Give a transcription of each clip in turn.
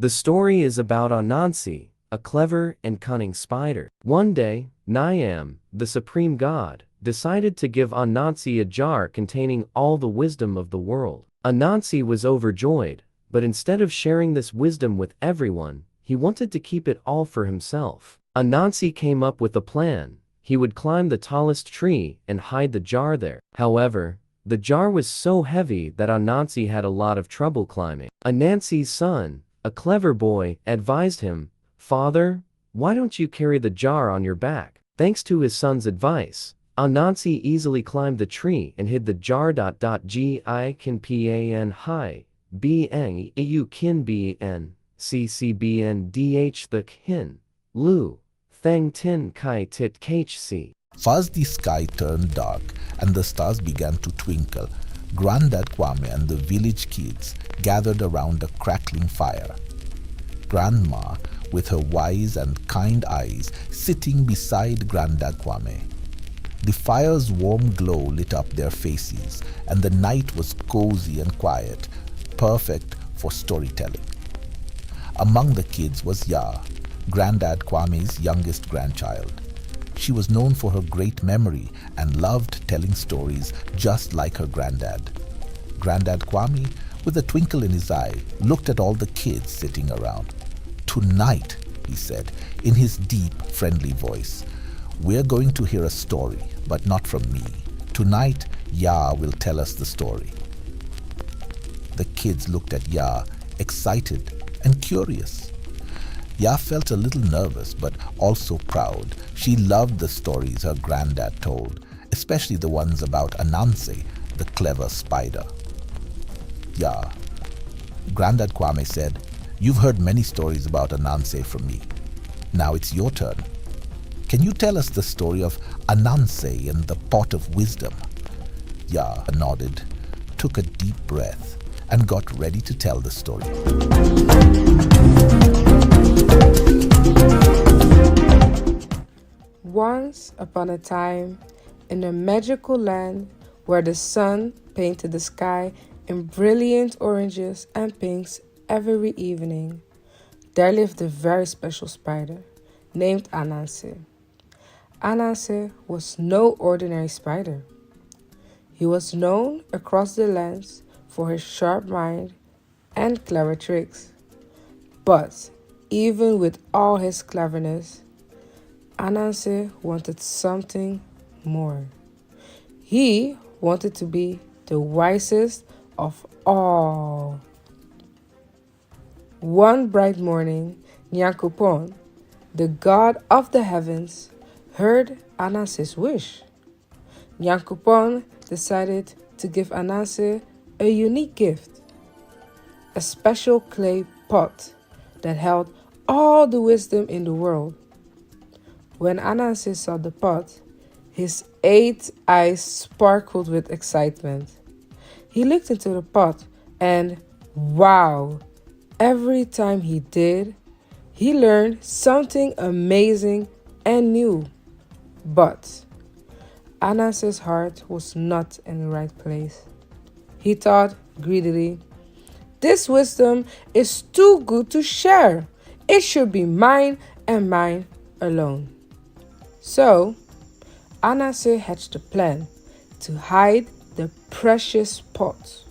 The story is about Anansi, a clever and cunning spider. One day, Niam, the supreme god, decided to give Anansi a jar containing all the wisdom of the world. Anansi was overjoyed, but instead of sharing this wisdom with everyone, he wanted to keep it all for himself. Anansi came up with a plan. He would climb the tallest tree and hide the jar there. However, the jar was so heavy that Anansi had a lot of trouble climbing. Anansi's son, a clever boy, advised him, "Father, why don't you carry the jar on your back?" Thanks to his son's advice, Anansi easily climbed the tree and hid the jar. Gi can pan hi, bn eu kin bn, ccbn dh the kin, lu, thang tin kai tit kh. Fast the sky turned dark and the stars began to twinkle. Grandad Kwame and the village kids gathered around a crackling fire. Grandma, with her wise and kind eyes, sitting beside Grandad Kwame. The fire's warm glow lit up their faces, and the night was cozy and quiet, perfect for storytelling. Among the kids was Ya, Grandad Kwame's youngest grandchild. She was known for her great memory and loved telling stories just like her granddad. Grandad Kwame, with a twinkle in his eye, looked at all the kids sitting around. "Tonight," he said, in his deep, friendly voice, "we're going to hear a story, but not from me. Tonight, Ya will tell us the story." The kids looked at Ya, excited and curious. Ya felt a little nervous, but also proud. She loved the stories her granddad told, especially the ones about Ananse, the clever spider. "Ya," Grandad Kwame said, "you've heard many stories about Ananse from me. Now it's your turn. Can you tell us the story of Ananse and the pot of wisdom?" Ya nodded, took a deep breath, and got ready to tell the story. Once upon a time, in a magical land where the sun painted the sky in brilliant oranges and pinks every evening, there lived a very special spider named Ananse. Ananse was no ordinary spider. He was known across the lands for his sharp mind and clever tricks. But even with all his cleverness, Ananse wanted something more. He wanted to be the wisest of all. One bright morning, Nyankopon, the god of the heavens, heard Ananse's wish. Nyankopon decided to give Ananse a unique gift, a special clay pot that held all the wisdom in the world. When Ananse saw the pot, his 8 eyes sparkled with excitement. He looked into the pot and, wow, every time he did, he learned something amazing and new. But Ananse's heart was not in the right place. He thought greedily, "This wisdom is too good to share. It should be mine and mine alone." So, Ananse hatched a plan to hide the precious pot.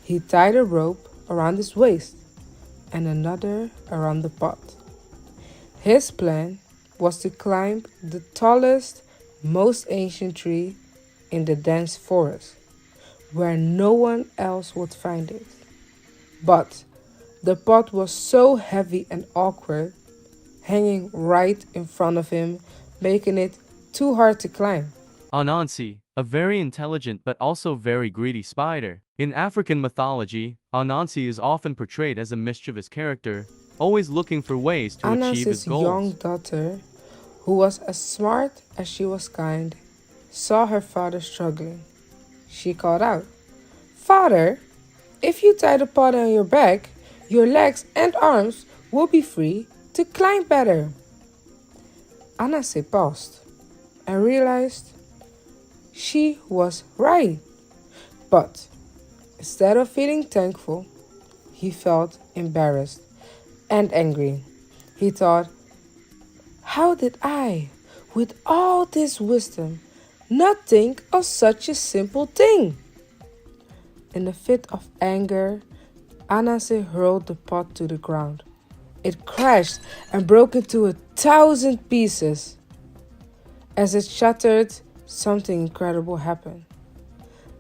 He tied a rope around his waist and another around the pot. His plan was to climb the tallest, most ancient tree in the dense forest, where no one else would find it. But the pot was so heavy and awkward, hanging right in front of him, making it too hard to climb. Anansi, a very intelligent but also very greedy spider. In African mythology, Anansi is often portrayed as a mischievous character, always looking for ways to achieve his Ananse's goals. young daughter, who was as smart as she was kind, saw her father struggling. She called out, "Father, if you tie the pot on your back, your legs and arms will be free to climb better." Ananse paused and realized she was right. But instead of feeling thankful, he felt embarrassed and angry. He thought, how did I, with all this wisdom, not think of such a simple thing? In a fit of anger, Ananse hurled the pot to the ground. It crashed and broke into 1,000 pieces. As it shattered, something incredible happened.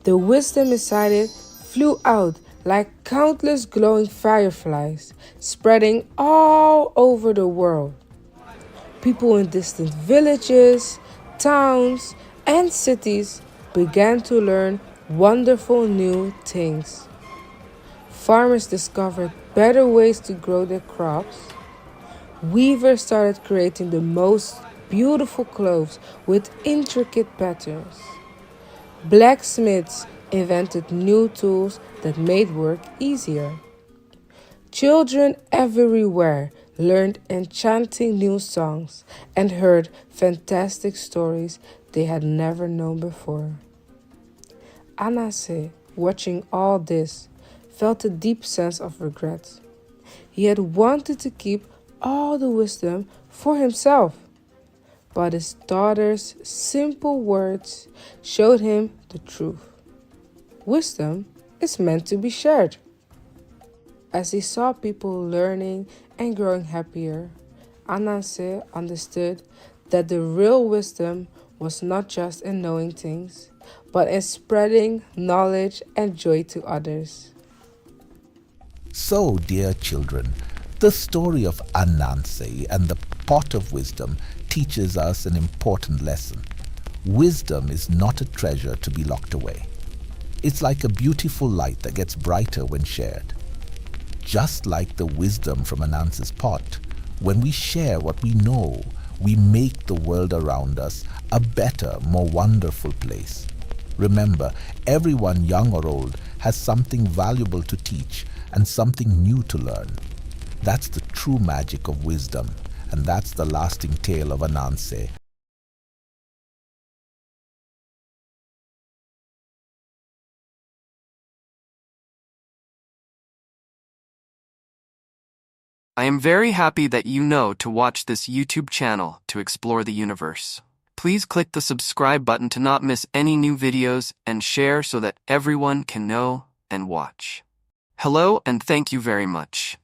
The wisdom inside it flew out like countless glowing fireflies, spreading all over the world. People in distant villages, towns, and cities began to learn wonderful new things. Farmers discovered better ways to grow their crops. Weavers started creating the most beautiful clothes with intricate patterns. Blacksmiths invented new tools that made work easier. Children everywhere learned enchanting new songs and heard fantastic stories they had never known before. Ananse, watching all this, felt a deep sense of regret. He had wanted to keep all the wisdom for himself, but his daughter's simple words showed him the truth. Wisdom is meant to be shared. As he saw people learning and growing happier, Ananse understood that the real wisdom was not just in knowing things, but in spreading knowledge and joy to others. So, dear children, the story of Ananse and the pot of wisdom teaches us an important lesson. Wisdom is not a treasure to be locked away. It's like a beautiful light that gets brighter when shared. Just like the wisdom from Ananse's pot, when we share what we know, we make the world around us a better, more wonderful place. Remember, everyone, young or old, has something valuable to teach and something new to learn. That's the true magic of wisdom, and that's the lasting tale of Ananse. I am very happy that you know to watch this YouTube channel to explore the universe. Please click the subscribe button to not miss any new videos and share so that everyone can know and watch. Hello and thank you very much.